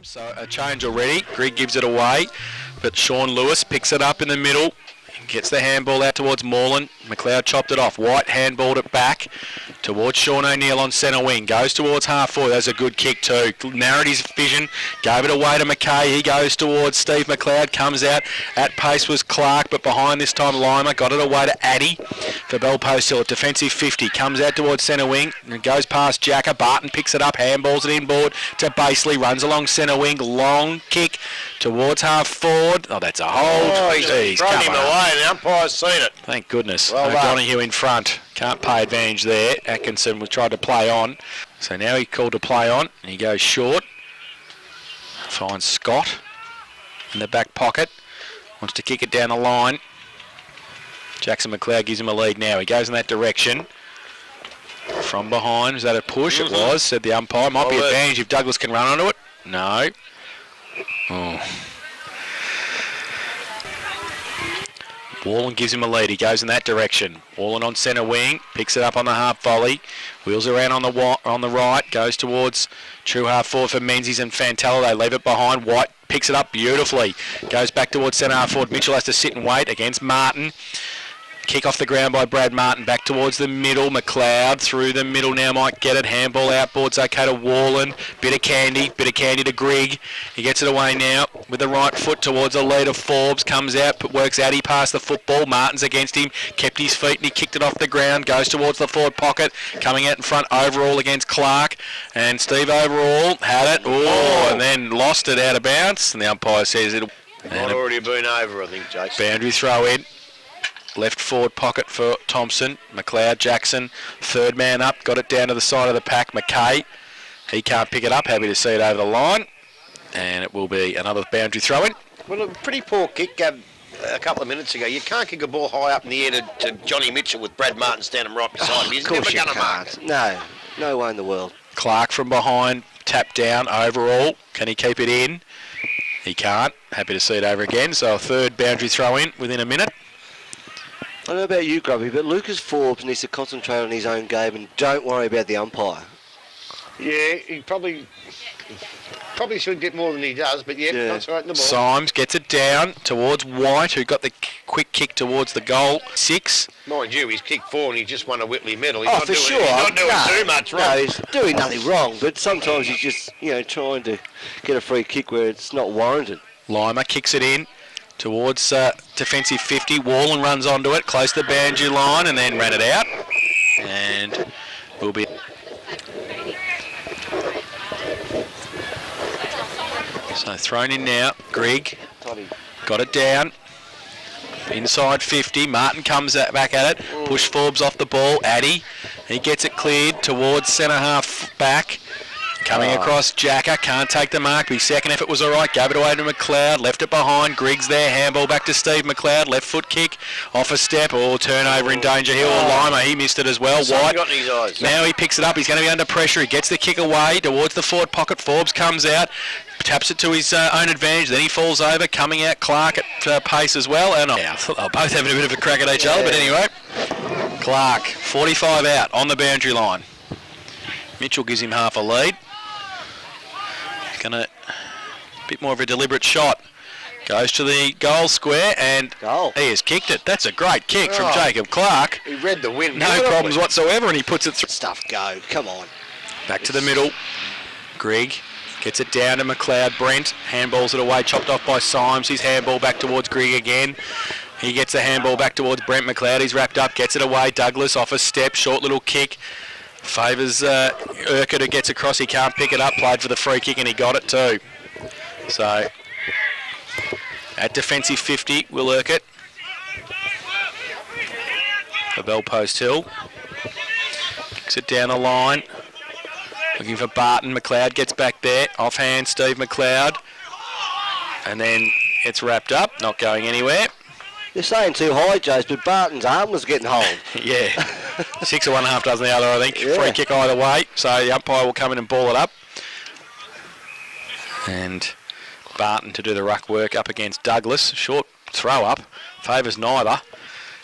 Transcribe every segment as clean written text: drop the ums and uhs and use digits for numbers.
So a change already. Greg gives it away, but Sean Lewis picks it up in the middle. Gets the handball out towards Moreland. McLeod chopped it off. White handballed it back towards Sean O'Neill on centre wing. Goes towards half forward. That's a good kick too. Narrowed his vision. Gave it away to McKay. He goes towards Steve McLeod. Comes out. At pace was Clark, but behind this time Lima. Got it away to Addy for Bell Post Hill. Defensive 50. Comes out towards centre wing. And goes past Jacker. Barton picks it up. Handballs it inboard to Baseley. Runs along centre wing. Long kick towards half forward. Oh, that's a hold. Oh, he's thrown him away. The umpire's seen it. Thank goodness. Well Donahue in front. Can't pay advantage there. Atkinson was tried to play on. So now he called to play on and he goes short. Finds Scott in the back pocket. Wants to kick it down the line. Jackson McLeod gives him a lead now. He goes in that direction. From behind. Was that a push? It was, said the umpire. Might be advantage if Douglas can run onto it. No. Oh. Wallen gives him a lead. He goes in that direction. Wallen on centre wing. Picks it up on the half volley. Wheels around on the right. Goes towards true half forward for Menzies and Fantella. They leave it behind. White picks it up beautifully. Goes back towards centre half forward. Mitchell has to sit and wait against Martin. Kick off the ground by Brad Martin. Back towards the middle. McLeod through the middle now might get it. Handball outboards okay to Wallen. Bit of candy to Grigg. He gets it away now with the right foot towards the lead of Forbes. Comes out, works out. He passed the football. Martin's against him. Kept his feet and he kicked it off the ground. Goes towards the forward pocket. Coming out in front. Overall against Clark. And Steve Overall had it. Oh, and then lost it out of bounds. And the umpire says it'll... Might already been over, I think, Jason. Boundary throw in. Left forward pocket for Thomson. McLeod, Jackson, third man up. Got it down to the side of the pack. McKay, he can't pick it up. Happy to see it over the line. And it will be another boundary throw in. Well, a pretty poor kick a couple of minutes ago. You can't kick a ball high up in the air to Johnny Mitchell with Brad Martin standing right beside him. He's never going to mark. No way in the world. Clark from behind, tap down, Overall. Can he keep it in? He can't. Happy to see it over again. So a third boundary throw in within a minute. I don't know about you, Grubby, but Lucas Forbes needs to concentrate on his own game and don't worry about the umpire. Yeah, he probably should get more than he does, but concentrating the ball. Symes gets it down towards White, who got the quick kick towards the goal. 6. Mind you, he's kicked 4 and he just won a Whitley medal. He's not doing too much wrong. No, he's doing nothing wrong, but sometimes he's just, trying to get a free kick where it's not warranted. Lima kicks it in towards defensive 50. Wallen runs onto it, close to the boundary line, and then ran it out. And will be... So thrown in now. Greg got it down. Inside 50. Martin comes back at it. Push Forbes off the ball. Addy. He gets it cleared towards centre half back. Coming across Jacker, can't take the mark, but his second effort was all right. Gave it away to McLeod, left it behind. Griggs there, handball back to Steve McLeod, left foot kick, off a step, turnover in danger here. Lima, he missed it as well. White, got in his eyes. Now he picks it up, he's going to be under pressure. He gets the kick away towards the forward pocket. Forbes comes out, taps it to his own advantage, then he falls over. Coming out, Clark at pace as well. And they're both having a bit of a crack at each other, but anyway. Clark, 45 out on the boundary line. Mitchell gives him half a lead. Going to a bit more of a deliberate shot. Goes to the goal square and he has kicked it. That's a great kick from Jacob Clark. He read the wind. No problems whatsoever, and he puts it through. Stuff go. Come on. Back to the middle. Greg gets it down to McLeod. Brent handballs it away, chopped off by Symes. His handball back towards Greg again. He gets the handball back towards Brent McLeod. He's wrapped up, gets it away. Douglas off a step, short little kick. Favours Urquhart, who gets across. He can't pick it up. Played for the free kick and he got it too. So at defensive 50, Will Urquhart for Bell Post Hill. Kicks it down the line. Looking for Barton. McLeod gets back there. Offhand, Steve McLeod. And then it's wrapped up. Not going anywhere. You're saying too high, Jace, but Barton's arm was getting hold. Yeah. 6 of one, half dozen the other, I think. Free kick either way. So the umpire will come in and ball it up. And Barton to do the ruck work up against Douglas. Short throw up. Favours neither.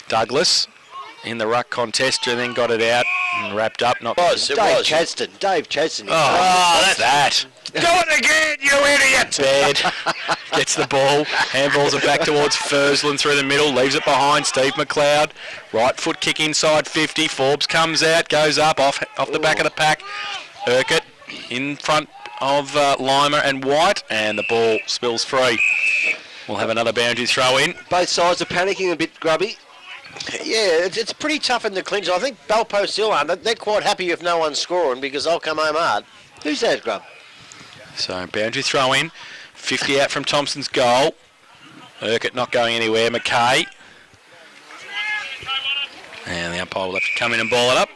Douglas in the ruck contest and then got it out and wrapped up. Not Dave Chadston. Oh, that's that. Do it again, you idiot! Baird gets the ball. Handballs it back towards Fursland through the middle. Leaves it behind Steve McLeod. Right foot kick inside 50. Forbes comes out, goes up off the back of the pack. Urquhart in front of Lima and White, and the ball spills free. We'll have another boundary throw in. Both sides are panicking a bit, Grubby. Yeah, it's pretty tough in the clinch. I think Belpo still aren't. They're quite happy if no one's scoring because they'll come home hard. Who's that, Grub? So boundary throw in. 50 out from Thompson's goal. Urquhart not going anywhere. McKay. And the umpire will have to come in and ball it up.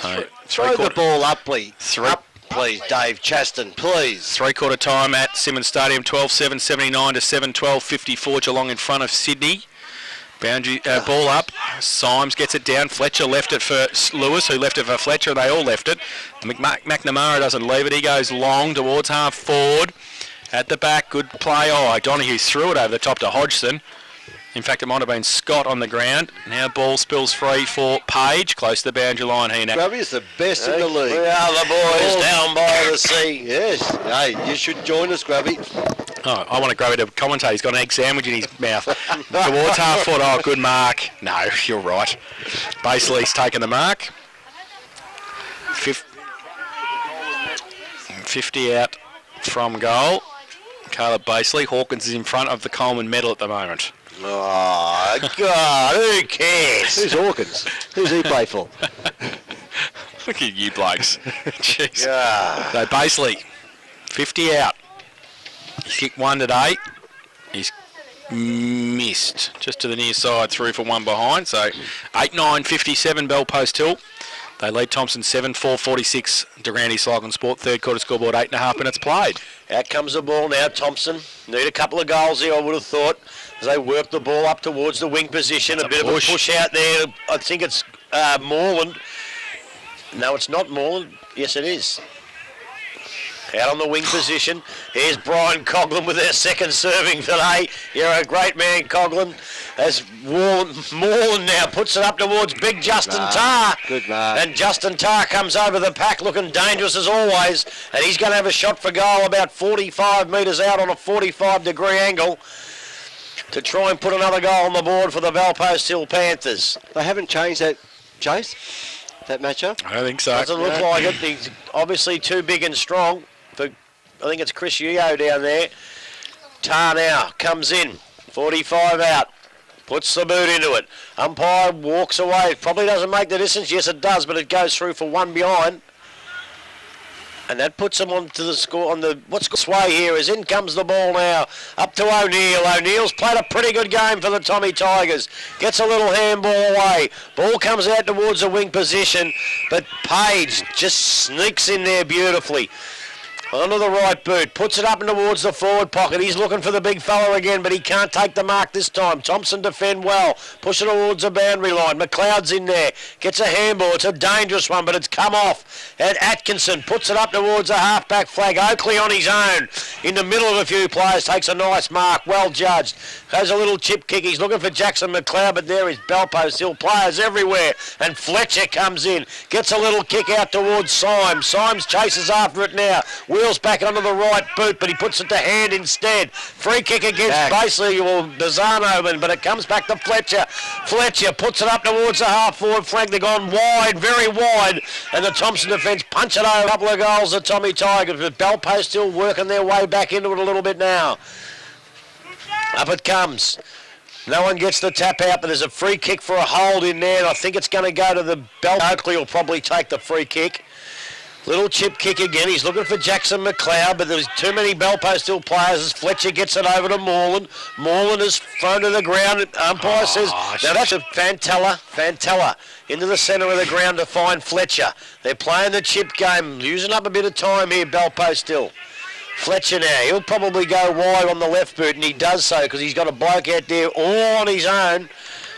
So, throw the ball up, please. Up, please, Dave Chaston, please. Three-quarter time at Simmons Stadium, 12-7-79 to 7-12-54. Geelong in front of Sydney. Boundary ball up. Symes gets it down. Fletcher left it for Lewis, who left it for Fletcher. They all left it. McNamara doesn't leave it. He goes long towards half forward. At the back, good play. Oh, Donahue threw it over the top to Hodgson. In fact, it might have been Scott on the ground. Now ball spills free for Page, close to the boundary line. Grubby is the best in the league. We are the boys down by the sea. Yes. Hey, you should join us, Grubby. Oh, I want to Grubby to commentate. He's got an egg sandwich in his mouth. Towards half foot. Oh, good mark. No, you're right. Basely's taken the mark. 50 out from goal. Caleb Baseley. Hawkins is in front of the Coleman medal at the moment. Oh, God, who cares? Who's Hawkins? Who's he play for? Look at you blokes. Jeez. Yeah. So Baseley, 50 out. He's kicked one today. He's missed just to the near side, through for one behind. So 8-9-57 Bell Post Hill. They lead Thomson 7-4-46. Durante Cycling Sport, third quarter scoreboard, 8.5 minutes played. Out comes the ball now, Thomson. Need a couple of goals here, I would have thought, as they work the ball up towards the wing position. A bit of a push out there. I think it's Moreland. No, it's not Moreland. Yes, it is. Out on the wing position. Here's Brian Coughlin with their second serving today. You're a great man, Coughlin. As Moreland now puts it up towards big Justin Tarr. Good mark. And Justin Tarr comes over the pack looking dangerous as always. And he's going to have a shot for goal about 45 metres out on a 45-degree angle to try and put another goal on the board for the Valpost Hill Panthers. They haven't changed that, Chase? That matchup? I don't think so. Doesn't look like it. He's obviously too big and strong. I think it's Chris Yeo down there. Tar now comes in. 45 out. Puts the boot into it. Umpire walks away. Probably doesn't make the distance. Yes, it does, but it goes through for one behind. And that puts them onto the score on the what's sway here as in comes the ball now up to O'Neill. O'Neill's played a pretty good game for the Tommy Tigers. Gets a little handball away. Ball comes out towards the wing position, but Page just sneaks in there beautifully. Onto the right boot, puts it up and towards the forward pocket. He's looking for the big fella again, but he can't take the mark this time. Thompson defend well, push it towards the boundary line. McLeod's in there, gets a handball. It's a dangerous one, but it's come off. And Atkinson puts it up towards the half-back flag. Oakley on his own, in the middle of a few players, takes a nice mark, well judged. Has a little chip kick. He's looking for Jackson McLeod, but there is Belpo, still players everywhere. And Fletcher comes in, gets a little kick out towards Symes. Symes chases after it now. Wheels back onto the right boot, but he puts it to hand instead. Free kick against basically Bazano, but it comes back to Fletcher. Fletcher puts it up towards the half-forward flank. They've gone wide, very wide, and the Thomson defence punch it over. A couple of goals, the Tommy Tigers, but Belpo still working their way back into it a little bit now. Up it comes. No one gets the tap out, but there's a free kick for a hold in there, and I think it's going to go to the Bell. Oakley will probably take the free kick. Little chip kick again. He's looking for Jackson McLeod, but there's too many Belpo still players as Fletcher gets it over to Moreland. Moreland is thrown to the ground. Umpire says, now that's a Fantella into the centre of the ground to find Fletcher. They're playing the chip game, using up a bit of time here, Belpo still. Fletcher now, he'll probably go wide on the left boot, and he does so because he's got a bloke out there all on his own.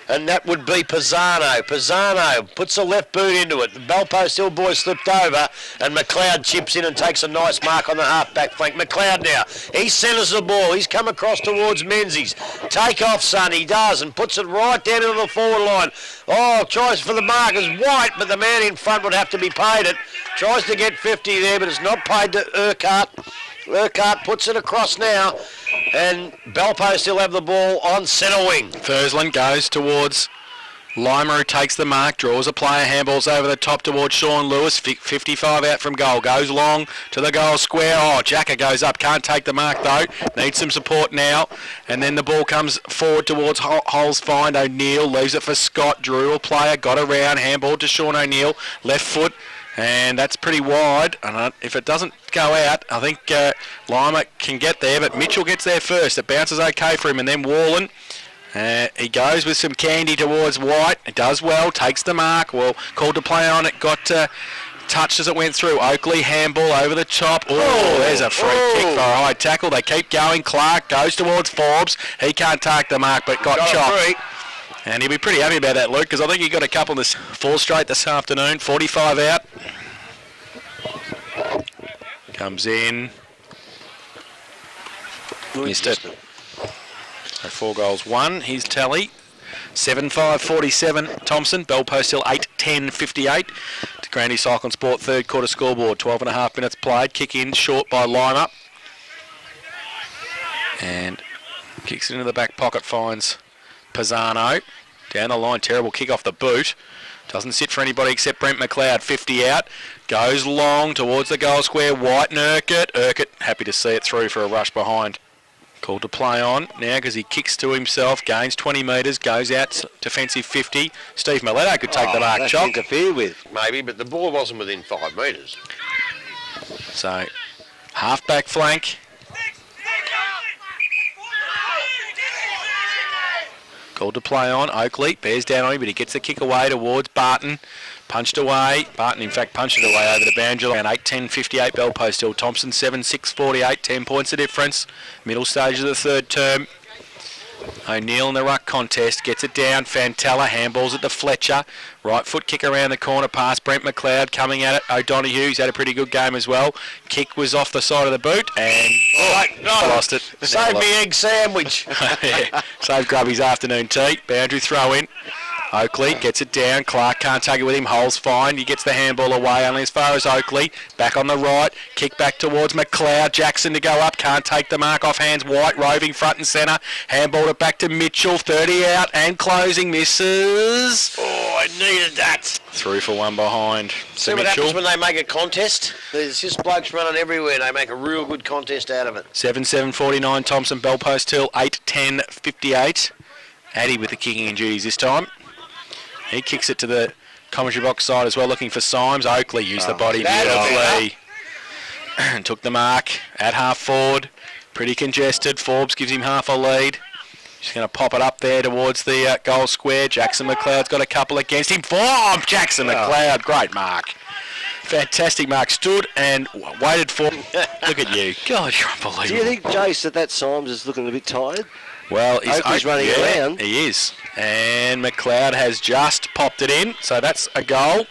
and that would be Pisano. Pisano puts the left boot into it. The Bellpost Hill boy slipped over, and McLeod chips in and takes a nice mark on the half-back flank. McLeod now, he centres the ball. He's come across towards Menzies. Take off, son. He does, and puts it right down into the forward line. Oh, tries for the mark is White, but the man in front would have to be paid it. Tries to get 50 there, but it's not paid to Urquhart. Urquhart puts it across now, and Bellpost still have the ball on centre wing. Thursland goes towards Lima, who takes the mark, draws a player, handballs over the top towards Sean Lewis, 55 out from goal, goes long to the goal square. Oh, Jacker goes up, can't take the mark though, needs some support now, and then the ball comes forward towards Holes Find. O'Neill leaves it for Scott, drew a player, got around, handball to Sean O'Neill, left foot, and that's pretty wide, and if it doesn't go out, I think Lima can get there, but Mitchell gets there first. It bounces okay for him, and then Wallen, he goes with some candy towards White. It does well, takes the mark. Well, called to play on it, got touched as it went through. Oakley, handball over the top. Oh, there's a free kick for a high tackle. They keep going. Clark goes towards Forbes. He can't take the mark, but got chopped. And he'll be pretty happy about that, Luke, because I think he got a couple this 4 straight this afternoon. 45 out. Comes in. Missed it. So 4 goals, 1. Here's tally. 7-5-47 Thomson. Bellpost Hill 8-10-58. To Grandy Cycle and Sport third quarter scoreboard. 12.5 minutes played. Kick in short by Lima. And kicks it into the back pocket, finds Pisano. Down the line, terrible kick off the boot. Doesn't sit for anybody except Brent McLeod, 50 out. Goes long towards the goal square. White and Urquhart. Urquhart happy to see it through for a rush behind. Called to play on now because he kicks to himself, gains 20 metres, goes out defensive 50. Steve Miletto could take the mark, that's Chock. interfered with. Maybe, but the ball wasn't within 5 metres. So, half-back flank. Called to play on. Oakley bears down on him, but he gets the kick away towards Barton. Punched away. Barton, in fact, punched it away over the boundary line. 8-10-58 Bellpost Hill. Thomson 7-6-48. 10 points the difference. Middle stage of the third term. O'Neill in the ruck contest. Gets it down. Fantella handballs it to Fletcher. Right foot kick around the corner past Brent McLeod. Coming at it. O'Donoghue's had a pretty good game as well. Kick was off the side of the boot and lost it. Save me egg sandwich. Yeah. Save Grubby's afternoon tea. Boundary throw in. Oakley gets it down. Clark can't take it with him. Holes fine. He gets the handball away only as far as Oakley. Back on the right. Kick back towards McLeod. Jackson to go up. Can't take the mark off hands. White roving front and centre. Handballed it back to Mitchell. 30 out and closing. Misses. Oh, I needed that. Through for one behind. See what happens when they make a contest? There's just blokes running everywhere. They make a real good contest out of it. 7-7-49 Thomson. Bellpost Hill 8-10-58. Addy with the kicking and duties this time. He kicks it to the commentary box side as well, looking for Symes. Oakley used the body beautifully. And took the mark at half forward. Pretty congested. Forbes gives him half a lead. Just going to pop it up there towards the goal square. Jackson McLeod's got a couple against him. Jackson McLeod, great mark. Fantastic mark. Stood and waited for. Look at you. God, you're unbelievable. Do you think, Jace, that Symes is looking a bit tired? Well, Oakley's running around. He is. And McLeod has just popped it in. So that's a goal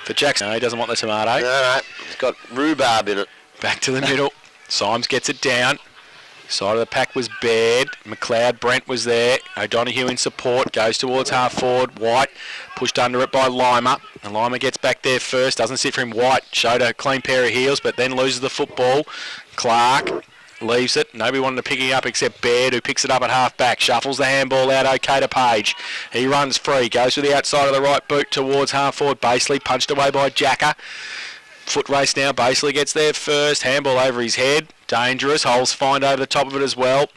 for Jackson. No, he doesn't want the tomato. No, it's got rhubarb in it. Back to the middle. Symes gets it down. Side of the pack was bared. McLeod, Brent was there. O'Donoghue in support. Goes towards half forward. White pushed under it by Lima. And Lima gets back there first. Doesn't sit for him. White showed a clean pair of heels, but then loses the football. Clark leaves it. Nobody wanted to pick it up except Baird, who picks it up at half back. Shuffles the handball out okay to Page. He runs free. Goes to the outside of the right boot towards half forward. Baseley punched away by Jacker. Foot race now. Baseley gets there first. Handball over his head. Dangerous. Holes find over the top of it as well.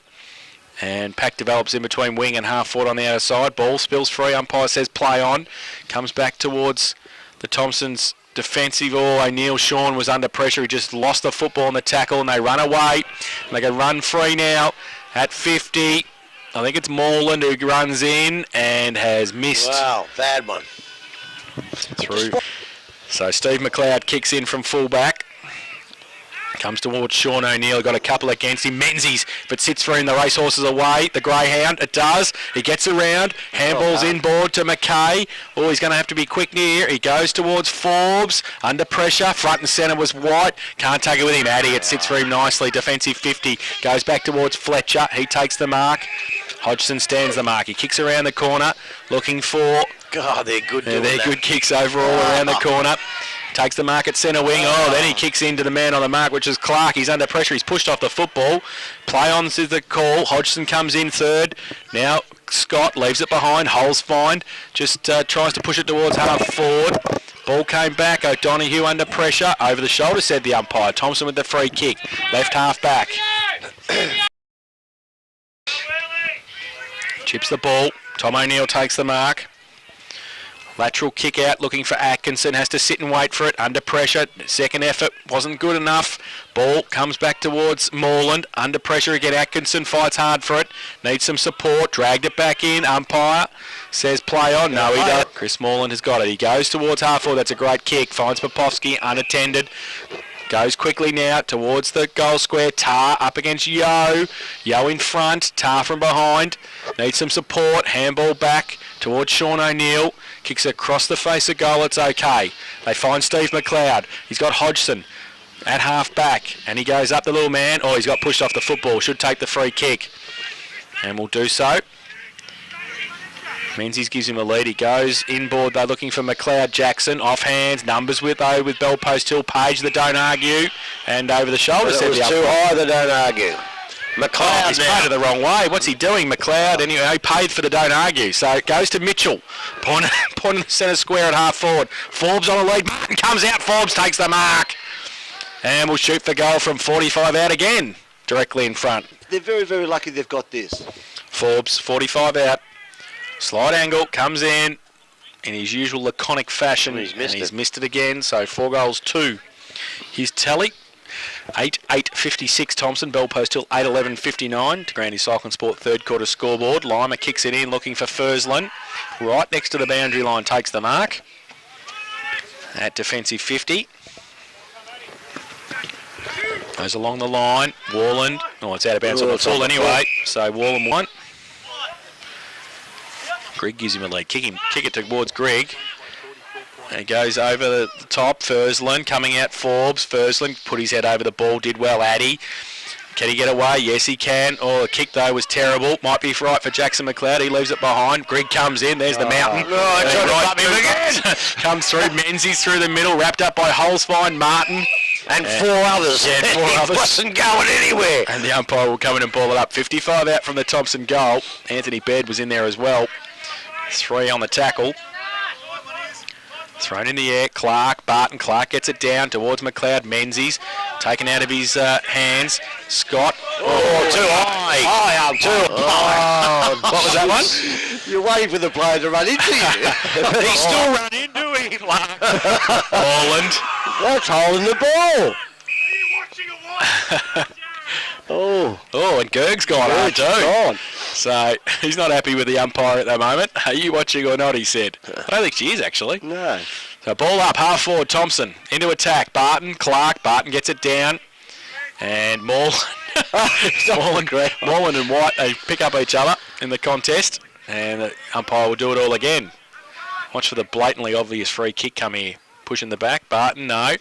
And pack develops in between wing and half forward on the outer side. Ball spills free. Umpire says play on. Comes back towards the Thompsons' defensive. O'Neill Sean was under pressure. He just lost the football on the tackle and they run away. And they can run free now at 50. I think it's Morland who runs in and has missed. Wow, bad one. Through. So Steve McLeod kicks in from full back. Comes towards Sean O'Neill, got a couple against him. Menzies, if it sits for him, the racehorse is away. The greyhound, it does. He gets around. Handball's inboard to McKay. Oh, he's going to have to be quick near. He goes towards Forbes. Under pressure. Front and centre was White. Can't take it with him. Addy, it sits for him nicely. Defensive 50. Goes back towards Fletcher. He takes the mark. Hodgson stands the mark. He kicks around the corner, looking for... God, they're good. They're good kicks overall around the corner. Takes the mark at centre wing. Oh, then he kicks into the man on the mark, which is Clark. He's under pressure. He's pushed off the football. Play on is the call. Hodgson comes in third. Now Scott leaves it behind. Holes find. Just tries to push it towards half forward. Ball came back. O'Donoghue under pressure. Over the shoulder, said the umpire. Thomson with the free kick. Left half back. Chips the ball. Tom O'Neill takes the mark. Lateral kick out, looking for Atkinson, has to sit and wait for it, under pressure. Second effort wasn't good enough. Ball comes back towards Moreland, under pressure again. Atkinson fights hard for it, needs some support, dragged it back in. Umpire says play on. No, he doesn't. Chris Moreland has got it. He goes towards half forward. That's a great kick. Finds Popovsky unattended. Goes quickly now towards the goal square. Tar up against Yo. Yo in front. Tar from behind. Needs some support. Handball back towards Sean O'Neill. Kicks across the face of goal. It's okay. They find Steve McLeod. He's got Hodgson at half back. And he goes up the little man. Oh, he's got pushed off the football. Should take the free kick. And will do so. Menzies gives him a lead. He goes inboard. They're looking for McLeod Jackson. Off hands. Numbers with Bell Post Hill. Page that don't argue. And over the shoulder. But it was too high. They don't argue. McLeod he's paid it the wrong way. What's he doing, McLeod? Anyway, he paid for the don't argue. So it goes to Mitchell. Point in the centre square at half forward. Forbes on a lead. Martin comes out. Forbes takes the mark. And will shoot for goal from 45 out again. Directly in front. They're very, very lucky they've got this. Forbes, 45 out. Slide angle, comes in his usual laconic fashion. He's missed it again. So 4 goals, 2. His tally. 8-8-56 Thomson, Bell Post Hill 8-11-59 to Grandy Cycling Sport third quarter scoreboard. Lima kicks it in looking for Fursland. Right next to the boundary line, takes the mark. At defensive 50. Goes along the line. Warland. Oh, it's out of bounds on the full anyway. So Warland 1. Greg gives him a lead. Kick it towards Greg. And he goes over the top. Fursland coming out. Forbes. Fursland put his head over the ball. Did well. Addy. Can he get away? Yes, he can. Oh, the kick, though, was terrible. Might be right for Jackson McLeod. He leaves it behind. Greg comes in. There's the mountain. Oh, trying to butt him again. Comes through. Menzies through the middle. Wrapped up by Holzfine. Martin. And 4 others. Yeah, 4 others. He wasn't going anywhere. And the umpire will come in and ball it up. 55 out from the Thomson goal. Anthony Baird was in there as well. 3 on the tackle. Thrown in the air. Barton. Clark gets it down towards McLeod. Menzies taken out of his hands. Scott. Oh, too high. Too high. What was that one? You're waiting for the player to run into you. He still ran into him. Orland. That's holding the ball. Oh, and Gerg's gone hard too. So he's not happy with the umpire at the moment. Are you watching or not, he said. I don't think she is, actually. No. So ball up, half forward, Thomson. Into attack, Barton, Clark. Barton gets it down. And Moreland and White, they pick up each other in the contest. And the umpire will do it all again. Watch for the blatantly obvious free kick come here. Pushing the back, Barton, no.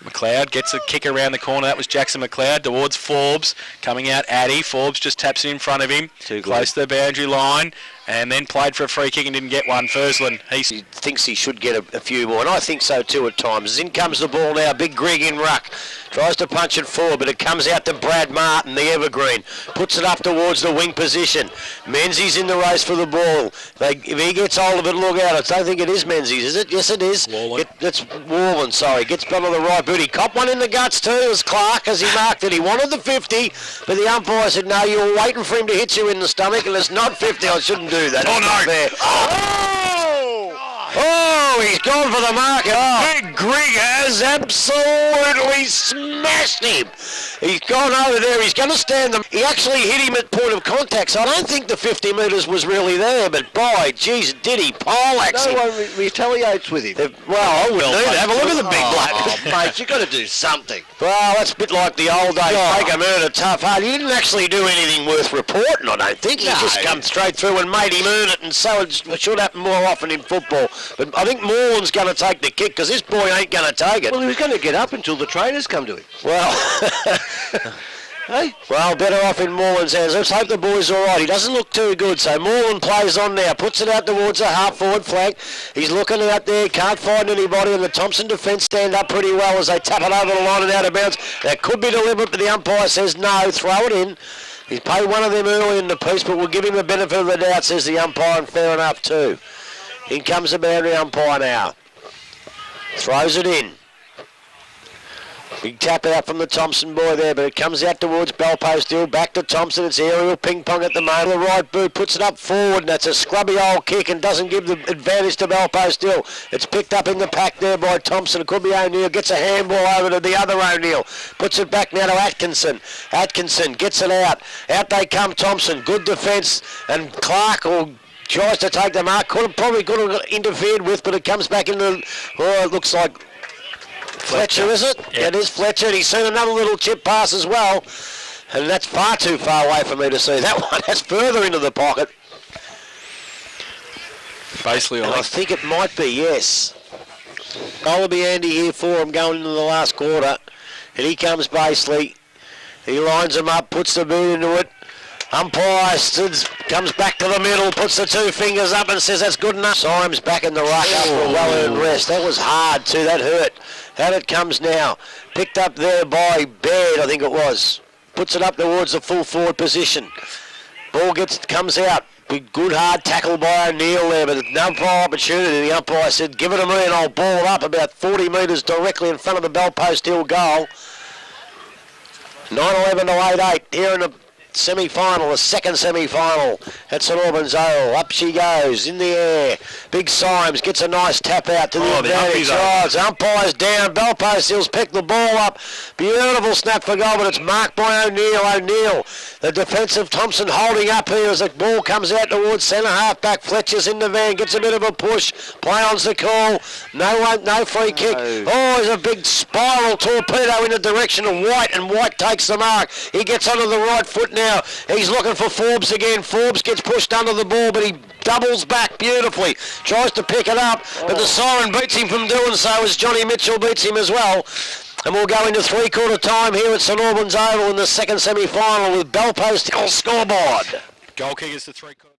McLeod gets a kick around the corner. That was Jackson McLeod towards Forbes. Coming out, Addy. Forbes just taps it in front of him. Close to the boundary line. And then played for a free kick and didn't get one. Fursland. He thinks he should get a few more. And I think so too at times. In comes the ball now. Big Greg in ruck. Tries to punch it forward, but it comes out to Brad Martin, the evergreen. Puts it up towards the wing position. Menzies in the race for the ball. If he gets hold of it, look out. I don't think it is Menzies, is it? Yes, it is. It's Warland, sorry. Gets back on the right boot. He copped one in the guts too as Clark as he marked it. He wanted the 50, but the umpire said, no, you're waiting for him to hit you in the stomach, and it's not 50. I shouldn't do that. Oh, no. Fair. Oh, he's gone for the mark. Big Greg has absolutely smashed him. He's gone over there. He's going to stand them. He actually hit him at point of contact, so I don't think the 50 metres was really there, but by geez, did he poleaxe him. No one retaliates with him. Well, I will do. Have a look at the big bloke. Oh, mate, you've got to do something. Well, that's a bit like the old days. Take a murder tough hard. He didn't actually do anything worth reporting, I don't think. He just come straight through and made him earn it, and so it should happen more often in football. But I think Moreland's going to take the kick because this boy ain't going to take it. Well, he was going to get up until the trainers come to him. Well, Hey? well, better off in Moreland's hands. Let's hope the boy's all right. He doesn't look too good, so Moreland plays on now. Puts it out towards the half-forward flank. He's looking out there, can't find anybody, and the Thomson defence stand up pretty well as they tap it over the line and out of bounds. That could be deliberate, but the umpire says no, throw it in. He's paid one of them early in the piece, but we'll give him the benefit of the doubt, says the umpire, and fair enough too. In comes the boundary umpire now. Throws it in. Big tap out from the Thomson boy there, but it comes out towards Bellpost Hill. Back to Thomson. It's aerial ping-pong at the moment. The right boot puts it up forward, and that's a scrubby old kick and doesn't give the advantage to Bellpost Hill. It's picked up in the pack there by Thomson. It could be O'Neill. Gets a handball over to the other O'Neill. Puts it back now to Atkinson. Atkinson gets it out. Out they come, Thomson. Good defence, and Clark tries to take the mark. Probably could have interfered with, but it comes back into... Oh, it looks like... Fletcher, is it? Yeah. It is Fletcher. And he's seen another little chip pass as well. And that's far too far away for me to see that one. That's further into the pocket. Basically, And I think it might be, yes. Goal will be handy here for him going into the last quarter. And he comes Basely. He lines him up, puts the boot into it. Umpire comes back to the middle, puts the two fingers up and says that's good enough. Symes back in the ruck after a well-earned rest. That was hard too, that hurt. Out it comes now. Picked up there by Baird, I think it was. Puts it up towards the full forward position. Ball comes out. Good hard tackle by O'Neill there, but no opportunity. The umpire said, give it to me and I'll ball it up about 40 metres directly in front of the Bellpost Hill goal. 9-11 to 8-8 here in the semi-final, the second semi-final at St Albans Oval. Up she goes in the air. Big Symes gets a nice tap out to the advantage. It's umpire's down. Bellpost Hill's picked the ball up. Beautiful snap for goal, but it's marked by O'Neill. O'Neill, the defensive Thomson holding up here as the ball comes out towards centre half back. Fletcher's in the van, gets a bit of a push. Play on's the call. No free kick. Oh, there's a big spiral torpedo in the direction of White, and White takes the mark. He gets onto the right foot now. He's looking for Forbes again. Forbes gets pushed under the ball, but he doubles back beautifully. Tries to pick it up, but the siren beats him from doing so as Johnny Mitchell beats him as well. And we'll go into three-quarter time here at St Albans Oval in the second semi-final with Bellpost Hill scoreboard. goal kick is the three-quarter.